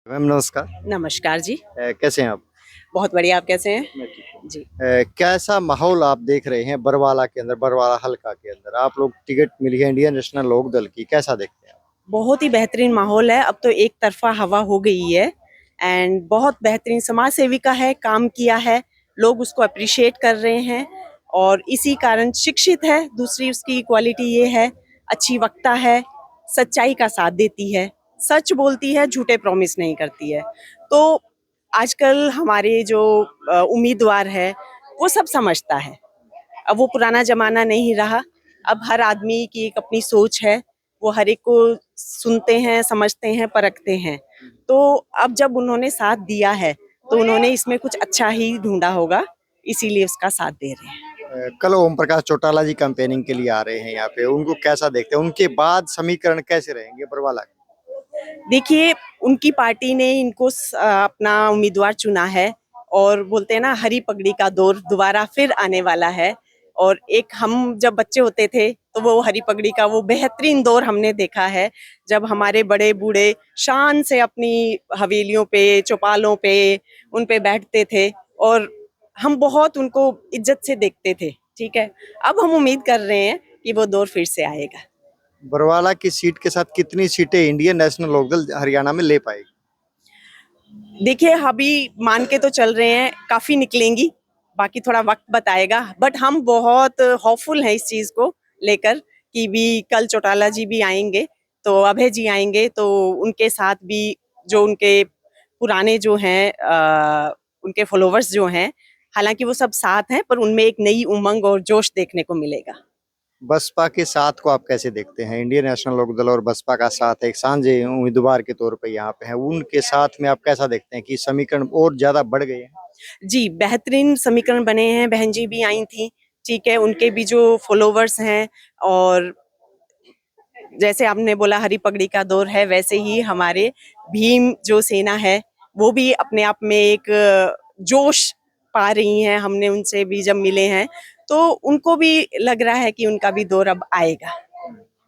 Ma'am नमस्कार। नमस्कार जी। कैसे हैं आप? बहुत बढ़िया, आप कैसे हैं? मैं ठीक हूँ। जी। कैसा माहौल आप देख रहे हैं बरवाला के अंदर, बरवाला हल्का के अंदर? आप लोग टिकट मिली है इंडियन नेशनल लोक दल की, कैसा देखते हैं आप? बहुत ही बेहतरीन माहौल है, अब तो एक तरफ़ा हवा हो गई है एंड बहुत बेहतरीन समाज सेविका है, काम किया है, लोग उसको एप्रिशिएट कर रहे हैं और इसी कारण शिक्षित है, दूसरी उसकी क्वालिटी ये है, अच्छी वक्ता है, सच्चाई का साथ देती है, सच बोलती है, झूठे प्रॉमिस नहीं करती है। तो आजकल हमारे जो उम्मीदवार है, वो सब समझता है। अब वो पुराना जमाना नहीं रहा। अब हर आदमी की एक अपनी सोच है, वो हर एक को सुनते हैं, समझते हैं, परखते हैं। तो अब जब उन्होंने साथ दिया है, तो उन्होंने इसमें कुछ अच्छा ही ढूँढा होगा, इसीलिए उसका साथ दे रहे हैं। कल ओम प्रकाश चौटाला जी कैंपेनिंग के लिए आ रहे हैं यहाँ पे, उनको कैसा देखते हैं? उनके बाद समीकरण कैसे रहेंगे बरवाला के? देखिए, उनकी पार्टी ने इनको अपना उम्मीदवार चुना है और बोलते हैं ना, हरी पगड़ी का दौर दोबारा फिर आने वाला है। और एक हम जब बच्चे होते थे, तो वो हरी पगड़ी का वो बेहतरीन दौर हमने देखा है, जब हमारे बड़े बूढ़े शान से अपनी हवेलियों पे, चौपालों पे, उन पे बैठते थे और हम बहुत उनको इज्जत से देखते थे, ठीक है? अब हम उम्मीद कर रहे हैं कि वो दौर फिर से आएगा। बरवाला की सीट के साथ कितनी सीटें इंडियन नेशनल लोक दल हरियाणा में ले पाएगी? देखिए, अभी मान के तो चल रहे हैं काफ़ी निकलेंगी, बाकी थोड़ा वक़्त बताएगा। बट हम बहुत होपफुल हैं इस चीज़ को लेकर कि भी कल चौटाला जी भी आएँगे, तो अभय जी आएँगे, तो उनके साथ भी जो उनके पुराने जो हैं उनके फॉलोवर्स जो हैं, हालाँकि वो सब साथ हैं, पर उनमें एक नई उमंग और जोश देखने को मिलेगा। बसपा के साथ को आप कैसे देखते हैं? इंडियन नेशनल लोक दल और बसपा का साथ एक साझे उम्मीदवार के तौर पे यहाँ पे है, उनके साथ में आप कैसा देखते हैं कि समीकरण और ज्यादा बढ़ गए हैं? जी, बेहतरीन समीकरण बने हैं, बहन जी भी आई थीं, ठीक है? उनके भी जो फॉलोवर्स हैं और जैसे आपने बोला हरी पगड़ी का दौर है, वैसे ही हमारे भीम जो सेना है, वो भी अपने आप में एक जोश पा रही हैं। हमने उनसे भी जब मिले हैं, तो उनको भी लग रहा है कि उनका भी दौर अब आएगा।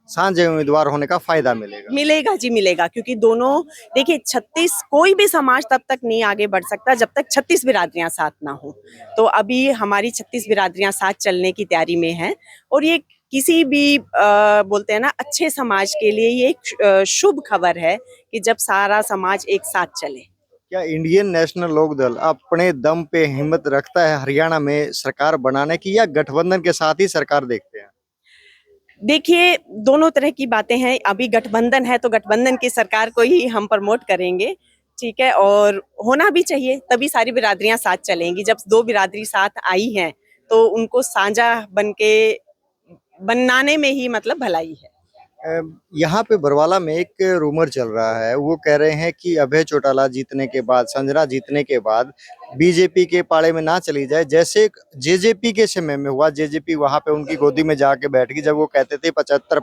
साझे उम्मीदवार होने का फायदा मिलेगा। मिलेगा जी मिलेगा, क्योंकि दोनों देखिए 36 कोई भी समाज तब तक नहीं आगे बढ़ सकता जब तक 36 बिरादरियां साथ ना हो। तो अभी हमारी 36 बिरादरियां साथ चलने की तैयारी में हैं और ये किसी भी बोलते हैं ना अच्छे समाज के लिए ये एक शुभ खबर है कि जब सारा समाज एक साथ चले। क्या इंडियन नेशनल लोक दल अपने दम पे हिम्मत रखता है हरियाणा में सरकार बनाने की, या गठबंधन के साथ ही सरकार देखते हैं? देखिए, दोनों तरह की बातें हैं। अभी गठबंधन है तो गठबंधन की सरकार को ही हम प्रमोट करेंगे, ठीक है? और होना भी चाहिए, तभी सारी बिरादरियां साथ चलेंगी। जब 2 बिरादरी साथ आई हैं, तो उनको साझा बन के बनाने में ही मतलब भलाई है। यहाँ पे बरवाला में एक रूमर चल रहा है, वो कह रहे हैं कि अभय चौटाला जीतने के बाद, संजना जीतने के बाद बीजेपी के पाले में ना चली जाए, जैसे जेजेपी के समय में हुआ। जेजेपी वहां पे उनकी गोदी में जाके बैठ गई जब वो कहते थे 75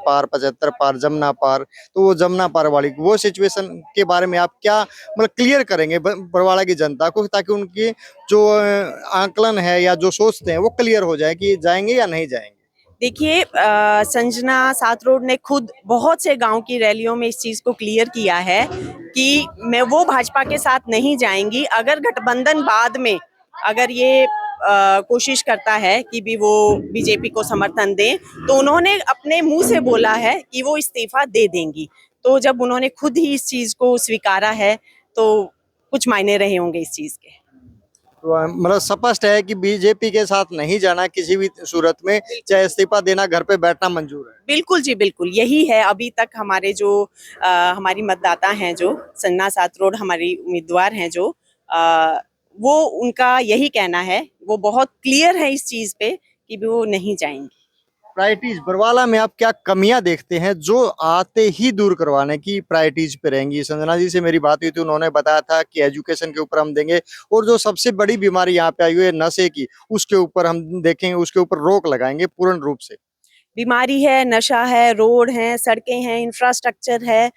पार जमुना पार, तो वो जमुना पार वाली वो सिचुएशन के बारे में आप क्या मतलब क्लियर करेंगे बरवाला की जनता को, ताकि उनकी जो आकलन है या जो सोचते हैं वो क्लियर हो जाए कि जाएंगे या नहीं जाएंगे? देखिए, संजना सातरोड ने खुद बहुत से गांव की रैलियों में इस चीज को क्लियर किया है कि मैं वो भाजपा के साथ नहीं जाएंगी। अगर गठबंधन बाद में अगर ये कोशिश करता है कि भी वो बीजेपी को समर्थन दें, तो उन्होंने अपने मुंह से बोला है कि वो इस्तीफा दे देंगी। तो जब उन्होंने खुद ही इस चीज को स्वीकारा है, तो कुछ मायने रहे होंगे इस चीज के। तो मतलब स्पष्ट है कि बीजेपी के साथ नहीं जाना किसी भी सूरत में, चाहे इस्तीफा देना, घर पे बैठना मंजूर है। बिल्कुल जी, बिल्कुल, यही है अभी तक हमारे जो हमारी मतदाता हैं जो सन्ना सातरोड हमारी उम्मीदवार हैं जो वो उनका यही कहना है, वो बहुत क्लियर है इस चीज़ पे कि वो नहीं जाएँगी। प्रायोरिटीज बरवाला में आप क्या कमियां देखते हैं जो आते ही दूर करवाने की प्रायोरिटीज पे रहेंगी? संजना जी से मेरी बात हुई थी, उन्होंने बताया था कि एजुकेशन के ऊपर हम देंगे, और जो सबसे बड़ी बीमारी यहाँ पे आई हुई है नशे की, उसके ऊपर हम देखेंगे, उसके ऊपर रोक लगाएंगे पूर्ण रूप से। बीमारी है, नशा है, रोड हैं, सड़कें हैं, इंफ्रास्ट्रक्चर है,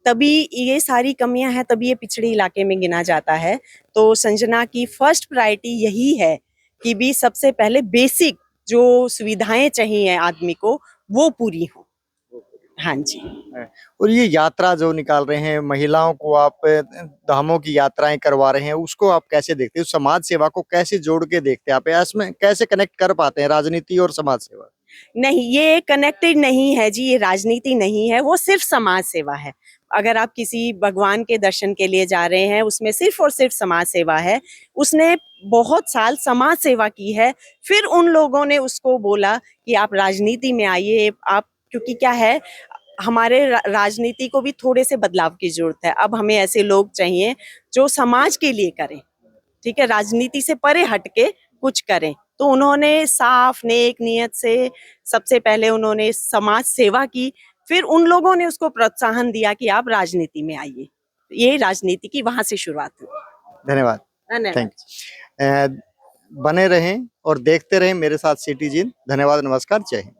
तभी ये सारी कमियाँ हैं, तभी ये पिछड़े इलाके में गिना जाता है। तो संजना की फर्स्ट प्रायोरिटी यही है कि भी सबसे पहले बेसिक जो सुविधाएँ चाहिए आदमी को, वो पूरी हों। हाँ जी। और ये यात्रा जो निकाल रहे हैं, महिलाओं को आप धामों की यात्राएं करवा रहे हैं, उसको आप कैसे देखते हो? समाज सेवा को कैसे जोड़ के देखते हैं आप? या इसमें कैसे कनेक्ट कर पाते हैं राजनीति और समाज सेवा? नहीं, ये कनेक्टेड नहीं है जी, ये राजनीति नहीं है, वो सिर्फ समाज सेवा है। अगर आप किसी भगवान के दर्शन के लिए जा रहे हैं, उसमें सिर्फ और सिर्फ समाज सेवा है। उसने बहुत साल समाज सेवा की है, फिर उन लोगों ने उसको बोला कि आप राजनीति में आइए, आप, क्योंकि क्या है, हमारे राजनीति को भी थोड़े से बदलाव की जरूरत है। अब हमें ऐसे लोग चाहिए जो समाज के लिए करें, ठीक है, राजनीति से परे हटके कुछ करें। तो उन्होंने साफ नेक नियत से सबसे पहले उन्होंने समाज सेवा की, फिर उन लोगों ने उसको प्रोत्साहन दिया कि आप राजनीति में आइए। ये राजनीति की वहां से शुरुआत हुई। धन्यवाद। धन्यवाद। Thank you. बने रहें और देखते रहें मेरे साथ सिटीजन। धन्यवाद, नमस्कार, जय हिंद।